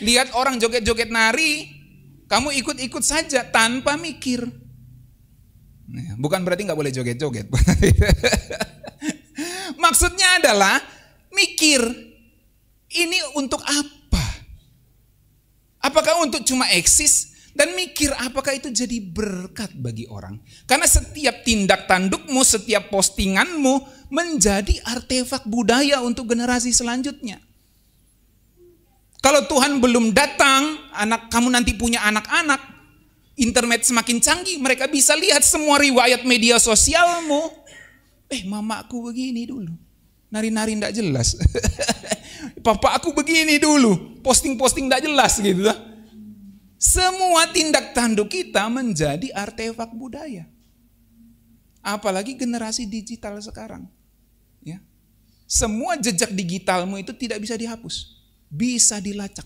lihat orang joget-joget nari, kamu ikut-ikut saja tanpa mikir. Bukan berarti nggak boleh joget-joget. Maksudnya adalah mikir, ini untuk apa? Apakah untuk cuma eksis? Dan mikir apakah itu jadi berkat bagi orang? Karena setiap tindak tandukmu, setiap postinganmu menjadi artefak budaya untuk generasi selanjutnya. Kalau Tuhan belum datang, kamu nanti punya anak-anak, internet semakin canggih, mereka bisa lihat semua riwayat media sosialmu. Mamaku begini dulu, nari-nari ndak jelas. Papa aku begini dulu, posting-posting ndak jelas gitu. Semua tindak tanduk kita menjadi artefak budaya. Apalagi generasi digital sekarang. Ya. Semua jejak digitalmu itu tidak bisa dihapus, bisa dilacak.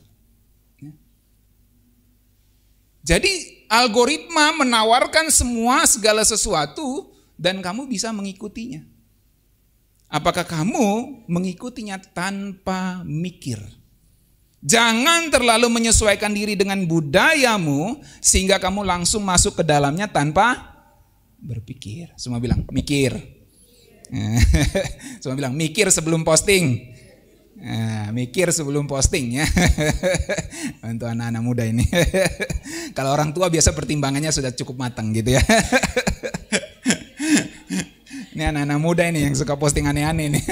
Jadi algoritma menawarkan segala sesuatu dan kamu bisa mengikutinya. Apakah kamu mengikutinya tanpa mikir? Jangan terlalu menyesuaikan diri dengan budayamu sehingga kamu langsung masuk ke dalamnya tanpa berpikir. Semua bilang mikir. Semua bilang mikir sebelum posting. Mikir sebelum posting ya. Untuk anak-anak muda ini. Kalau orang tua biasa pertimbangannya sudah cukup matang gitu ya. Ini anak-anak muda ini yang suka posting aneh-aneh nih.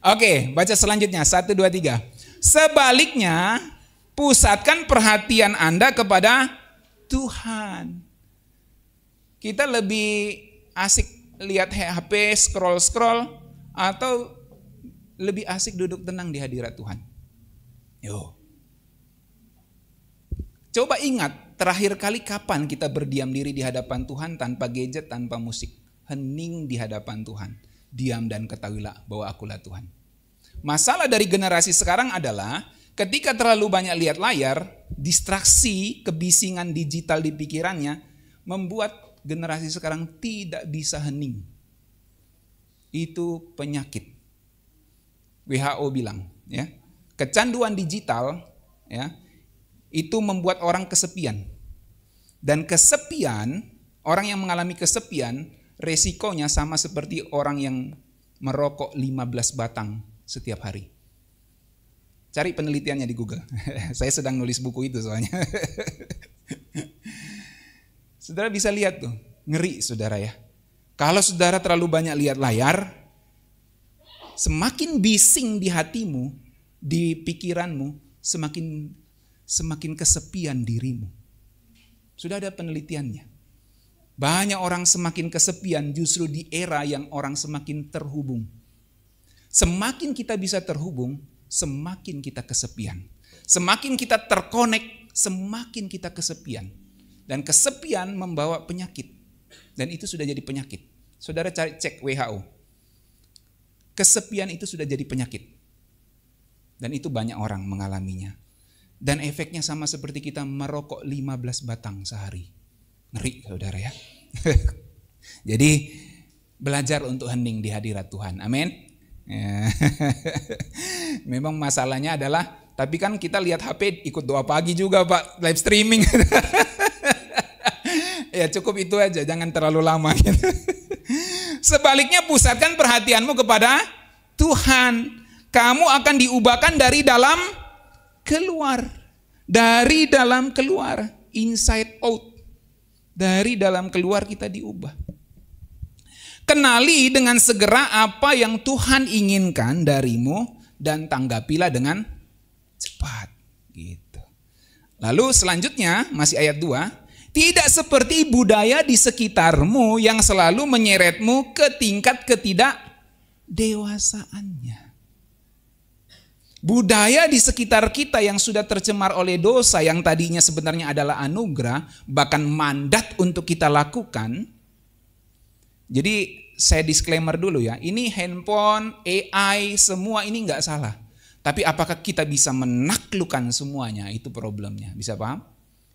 Oke, baca selanjutnya 1, 2, 3. Sebaliknya, pusatkan perhatian Anda kepada Tuhan. Kita lebih asik lihat HP, scroll-scroll, atau lebih asik duduk tenang di hadirat Tuhan? Yo. Coba ingat, terakhir kali kapan kita berdiam diri di hadapan Tuhan tanpa gadget, tanpa musik? Hening di hadapan Tuhan. Diam dan ketahuilah bahwa akulah Tuhan. Masalah dari generasi sekarang adalah ketika terlalu banyak lihat layar, distraksi, kebisingan digital di pikirannya membuat generasi sekarang tidak bisa hening. Itu penyakit. WHO bilang, ya, kecanduan digital, ya, itu membuat orang kesepian. Dan kesepian, orang yang mengalami kesepian, resikonya sama seperti orang yang merokok 15 batang setiap hari. Cari penelitiannya di Google. Saya sedang nulis buku itu soalnya. Saudara bisa lihat tuh, ngeri saudara ya. Kalau saudara terlalu banyak lihat layar, semakin bising di hatimu, di pikiranmu, semakin kesepian dirimu. Sudah ada penelitiannya. Banyak orang semakin kesepian justru di era yang orang semakin terhubung. Semakin kita bisa terhubung, semakin kita kesepian. Semakin kita terkonek, semakin kita kesepian. Dan kesepian membawa penyakit. Dan itu sudah jadi penyakit. Saudara cek WHO. Kesepian itu sudah jadi penyakit. Dan itu banyak orang mengalaminya. Dan efeknya sama seperti kita merokok 15 batang sehari. Ngeri saudara ya. Jadi belajar untuk hening di hadirat Tuhan. Amin. Memang masalahnya adalah, tapi kan kita lihat HP ikut doa pagi juga Pak, live streaming. Ya cukup itu aja, jangan terlalu lama. Sebaliknya pusatkan perhatianmu kepada Tuhan. Kamu akan diubahkan dari dalam keluar. Dari dalam keluar. Inside out. Dari dalam keluar kita diubah. Kenali dengan segera apa yang Tuhan inginkan darimu dan tanggapilah dengan cepat. Gitu. Lalu selanjutnya masih ayat 2. Tidak seperti budaya di sekitarmu yang selalu menyeretmu ke tingkat ketidakdewasaannya. Budaya di sekitar kita yang sudah tercemar oleh dosa yang tadinya sebenarnya adalah anugerah, bahkan mandat untuk kita lakukan. Jadi saya disclaimer dulu ya, ini handphone, AI, semua ini nggak salah. Tapi apakah kita bisa menaklukkan semuanya? Itu problemnya, bisa paham?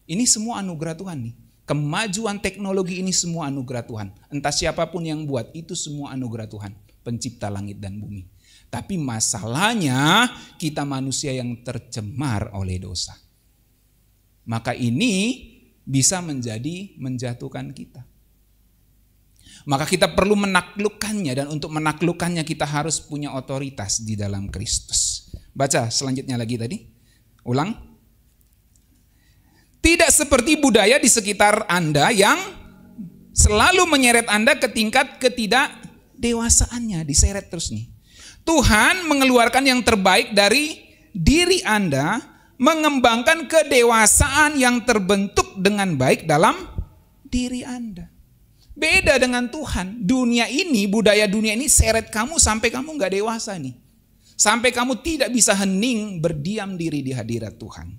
Ini semua anugerah Tuhan nih. Kemajuan teknologi ini semua anugerah Tuhan. Entah siapapun yang buat, itu semua anugerah Tuhan. Pencipta langit dan bumi. Tapi masalahnya kita manusia yang tercemar oleh dosa. Maka ini bisa menjatuhkan kita. Maka kita perlu menaklukkannya, dan untuk menaklukkannya kita harus punya otoritas di dalam Kristus. Baca selanjutnya lagi tadi. Ulang. Tidak seperti budaya di sekitar Anda yang selalu menyeret Anda ke tingkat ketidakdewasaannya. Diseret terus nih. Tuhan mengeluarkan yang terbaik dari diri Anda, mengembangkan kedewasaan yang terbentuk dengan baik dalam diri Anda. Beda dengan Tuhan, dunia ini, budaya dunia ini seret kamu sampai kamu gak dewasa nih. Sampai kamu tidak bisa hening berdiam diri di hadirat Tuhan.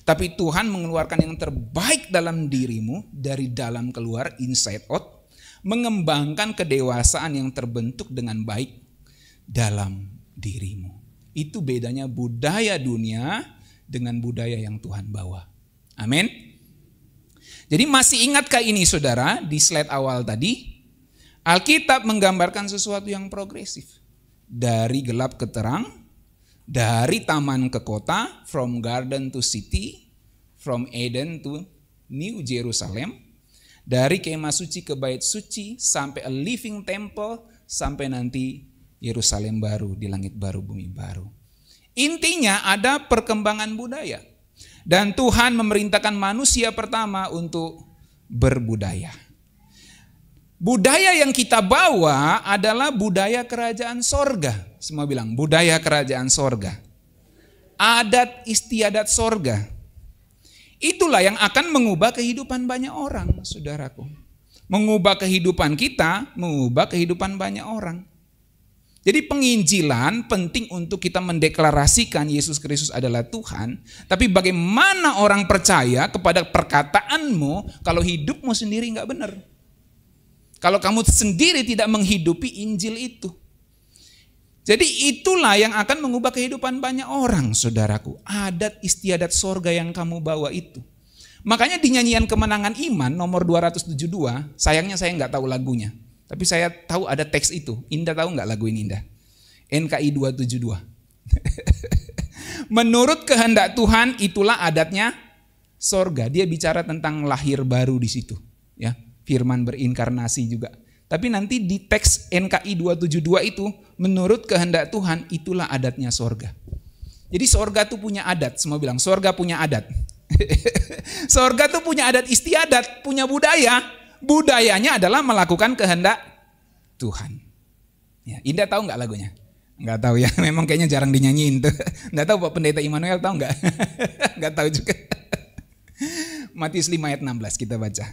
Tapi Tuhan mengeluarkan yang terbaik dalam dirimu, dari dalam keluar, inside out, mengembangkan kedewasaan yang terbentuk dengan baik dalam dirimu. Itu bedanya budaya dunia dengan budaya yang Tuhan bawa. Amin. Jadi masih ingatkah ini saudara, di slide awal tadi? Alkitab menggambarkan sesuatu yang progresif. Dari gelap ke terang, dari taman ke kota, from garden to city, from Eden to New Jerusalem, dari kemah suci ke bait suci, sampai a living temple, sampai nanti Yerusalem baru, di langit baru, bumi baru. Intinya ada perkembangan budaya. Dan Tuhan memerintahkan manusia pertama untuk berbudaya. Budaya yang kita bawa adalah budaya kerajaan sorga. Semua bilang budaya kerajaan sorga. Adat istiadat sorga. Itulah yang akan mengubah kehidupan banyak orang, saudaraku. Mengubah kehidupan kita, mengubah kehidupan banyak orang. Jadi penginjilan penting untuk kita mendeklarasikan Yesus Kristus adalah Tuhan. Tapi bagaimana orang percaya kepada perkataanmu kalau hidupmu sendiri nggak benar? Kalau kamu sendiri tidak menghidupi Injil itu. Jadi itulah yang akan mengubah kehidupan banyak orang, saudaraku. Adat istiadat sorga yang kamu bawa itu. Makanya di nyanyian kemenangan iman nomor 272, sayangnya saya nggak tahu lagunya. Tapi saya tahu ada teks itu. Indah tahu nggak lagu ini Indah? NKI 272. Menurut kehendak Tuhan itulah adatnya sorga. Dia bicara tentang lahir baru di situ. Ya, firman berinkarnasi juga. Tapi nanti di teks NKI 272 itu, menurut kehendak Tuhan, itulah adatnya sorga. Jadi sorga tuh punya adat, semua bilang sorga punya adat. Sorga tuh punya adat istiadat, punya budaya. Budayanya adalah melakukan kehendak Tuhan. Ya, Indah tahu nggak lagunya? Nggak tahu ya, memang kayaknya jarang dinyanyiin tuh. Nggak tahu Pak Pendeta Immanuel tahu nggak? Nggak tahu juga. Matius 5 ayat 16 kita baca.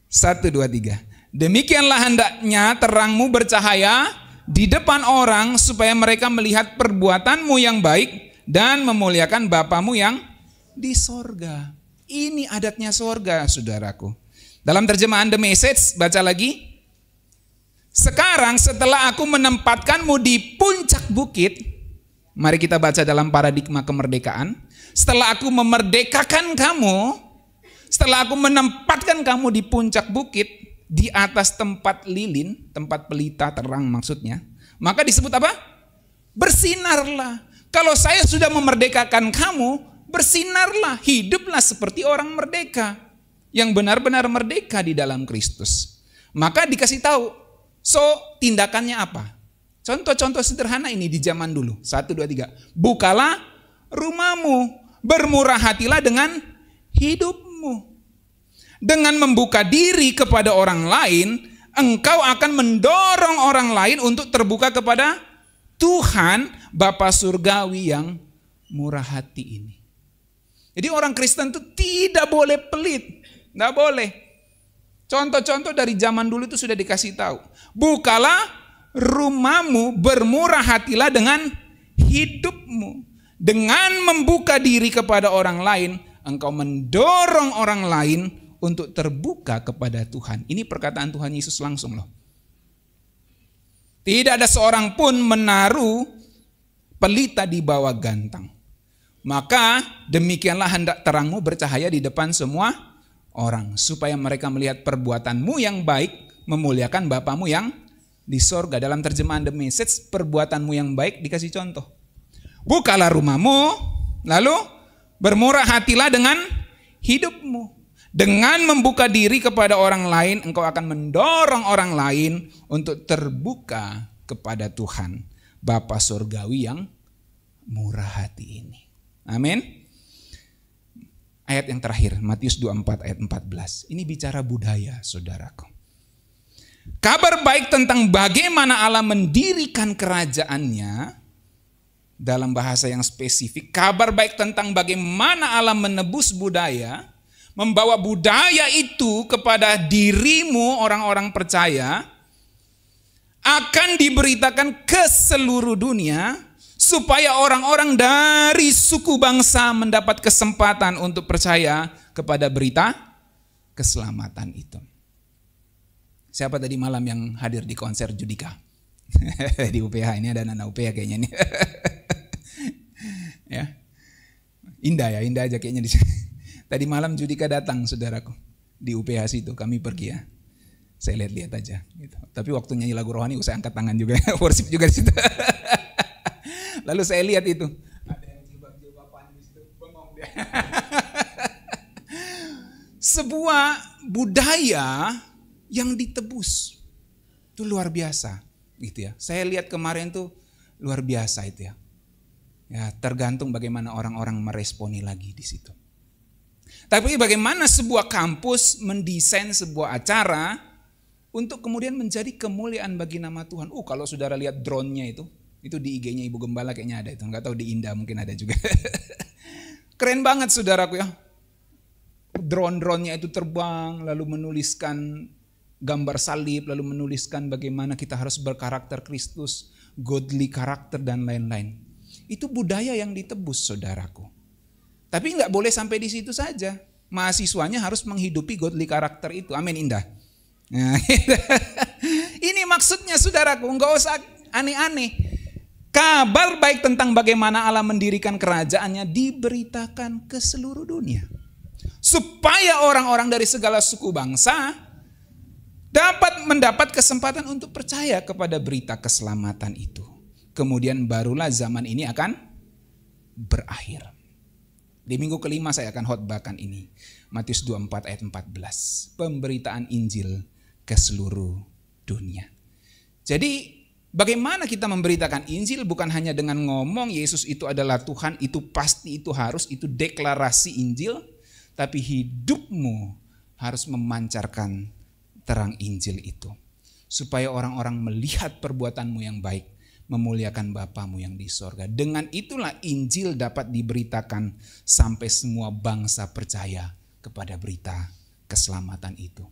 1, 2, 3. Demikianlah hendaknya terangmu bercahaya di depan orang supaya mereka melihat perbuatanmu yang baik dan memuliakan Bapamu yang di sorga. Ini adatnya sorga, saudaraku. Dalam terjemahan The Message, baca lagi. Sekarang setelah aku menempatkanmu di puncak bukit, mari kita baca dalam paradigma kemerdekaan. Setelah aku memerdekakan kamu, setelah aku menempatkan kamu di puncak bukit, di atas tempat lilin, tempat pelita terang maksudnya, maka disebut apa? Bersinarlah. Kalau saya sudah memerdekakan kamu, bersinarlah, hiduplah seperti orang merdeka, yang benar-benar merdeka di dalam Kristus. Maka dikasih tahu, so tindakannya apa? Contoh-contoh sederhana ini di zaman dulu. 1, 2, 3. Bukalah rumahmu, bermurah hatilah dengan hidupmu. Dengan membuka diri kepada orang lain, engkau akan mendorong orang lain untuk terbuka kepada Tuhan Bapa Surgawi yang murah hati ini. Jadi orang Kristen itu tidak boleh pelit, nggak boleh. Contoh-contoh dari zaman dulu itu sudah dikasih tahu. Bukalah rumahmu, bermurah hatilah dengan hidupmu. Dengan membuka diri kepada orang lain, engkau mendorong orang lain untuk terbuka kepada Tuhan. Ini perkataan Tuhan Yesus langsung loh. Tidak ada seorang pun menaruh pelita di bawah gantang. Maka demikianlah hendak terangmu bercahaya di depan semua orang, supaya mereka melihat perbuatanmu yang baik, memuliakan Bapamu yang di sorga. Dalam terjemahan The Message, perbuatanmu yang baik dikasih contoh. Bukalah rumahmu, lalu bermurah hatilah dengan hidupmu. Dengan membuka diri kepada orang lain, engkau akan mendorong orang lain untuk terbuka kepada Tuhan Bapa Surgawi yang murah hati ini. Amin. Ayat yang terakhir, Matius 24 ayat 14. Ini bicara budaya, saudaraku. Kabar baik tentang bagaimana Allah mendirikan kerajaannya, dalam bahasa yang spesifik, kabar baik tentang bagaimana Allah menebus budaya, membawa budaya itu kepada dirimu orang-orang percaya, akan diberitakan ke seluruh dunia, supaya orang-orang dari suku bangsa mendapat kesempatan untuk percaya kepada berita keselamatan itu. Siapa tadi malam yang hadir di konser Judika? Di UPH, ini ada anak UPH kayaknya nih. Ya. Indah aja kayaknya di sini. Tadi malam Judika datang, saudaraku, di UPH situ, kami pergi ya. Saya lihat aja gitu. Tapi waktu nyanyi lagu rohani saya angkat tangan juga, worship juga di situ. Lalu saya lihat itu, ada yang jilbab-jilbaban di situ, bengong dia. Sebuah budaya yang ditebus. Itu luar biasa gitu ya. Saya lihat kemarin tuh luar biasa itu ya. Ya, tergantung bagaimana orang-orang meresponi lagi di situ. Tapi bagaimana sebuah kampus mendesain sebuah acara untuk kemudian menjadi kemuliaan bagi nama Tuhan. Kalau saudara lihat drone-nya itu di IG-nya Ibu Gembala kayaknya ada itu. Enggak tahu di Indah mungkin ada juga. Keren banget saudaraku ya. Drone-nya itu terbang lalu menuliskan gambar salib, lalu menuliskan bagaimana kita harus berkarakter Kristus, godly karakter dan lain-lain. Itu budaya yang ditebus saudaraku. Tapi enggak boleh sampai di situ saja. Mahasiswanya harus menghidupi godly karakter itu. Amin, Indah. Nah, ini maksudnya saudaraku, enggak usah aneh-aneh. Kabar baik tentang bagaimana Allah mendirikan kerajaannya diberitakan ke seluruh dunia. Supaya orang-orang dari segala suku bangsa dapat mendapat kesempatan untuk percaya kepada berita keselamatan itu. Kemudian barulah zaman ini akan berakhir. Di minggu kelima saya akan khotbahkan ini. Matius 24 ayat 14. Pemberitaan Injil ke seluruh dunia. Jadi bagaimana kita memberitakan Injil bukan hanya dengan ngomong Yesus itu adalah Tuhan, itu pasti, itu harus, itu deklarasi Injil. Tapi hidupmu harus memancarkan terang Injil itu. Supaya orang-orang melihat perbuatanmu yang baik, memuliakan Bapamu yang di sorga. Dengan itulah Injil dapat diberitakan sampai semua bangsa percaya kepada berita keselamatan itu.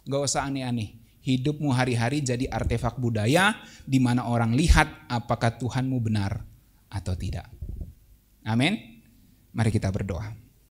Gak usah aneh-aneh. Hidupmu hari-hari jadi artefak budaya di mana orang lihat apakah Tuhanmu benar atau tidak. Amin. Mari kita berdoa.